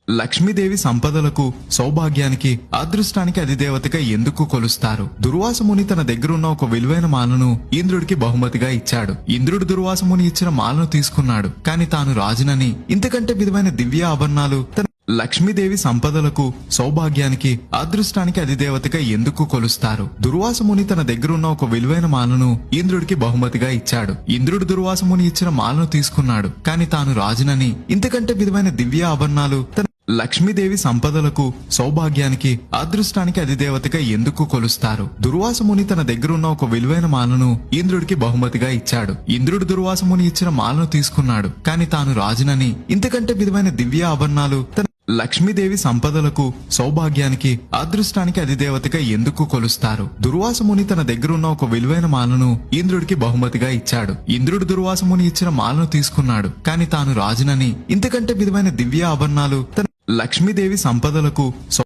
లక్ష్మీదేవి సంపదలకు, సౌభాగ్యానికి, అదృష్టానికి అధిదేవతగా ఎందుకు కొలుస్తారు? దుర్వాస ముని తన దగ్గరున్న ఒక విలువైన మాలను ఇంద్రుడికి బహుమతిగా ఇచ్చాడు. ఇంద్రుడు దుర్వాస ముని ఇచ్చిన మాలను తీసుకున్నాడు. కాని తాను రాజునని, ఇంతకంటే విలువైన దివ్య ఆభరణాలు లక్ష్మీదేవి సంపదలకు, సౌభాగ్యానికి, అదృష్టానికి అధిదేవతగా ఎందుకు కొలుస్తారు? దుర్వాస ముని తన దగ్గరున్న ఒక విలువైన మాలను ఇంద్రుడికి బహుమతిగా ఇచ్చాడు. ఇంద్రుడు దుర్వాస ముని ఇచ్చిన మాలను తీసుకున్నాడు. కాని తాను రాజునని, ఇంతకంటే విలువైన దివ్య ఆభరణాలు లక్ష్మీదేవి సంపదలకు, సౌభాగ్యానికి, అదృష్టానికి అధిదేవతగా ఎందుకు కొలుస్తారు? దుర్వాస ముని తన దగ్గరున్న ఒక విలువైన మాలను ఇంద్రుడికి బహుమతిగా ఇచ్చాడు. ఇంద్రుడు దుర్వాస ముని ఇచ్చిన మాలను తీసుకున్నాడు. కాని తాను రాజునని, ఇంతకంటే విలువైన దివ్య ఆభరణాలు లక్ష్మీదేవి సంపదలకు, సౌభాగ్యానికి, అదృష్టానికి అధిదేవతగా ఎందుకు కొలుస్తారు? దుర్వాస ముని తన దగ్గరున్న ఒక విలువైన మాలను ఇంద్రుడికి బహుమతిగా ఇచ్చాడు. ఇంద్రుడు దుర్వాస ముని ఇచ్చిన మాలను తీసుకున్నాడు. కాని తాను రాజునని, ఇంతకంటే విలువైన దివ్య ఆభరణాలు లక్ష్మీదేవి సంపదలకు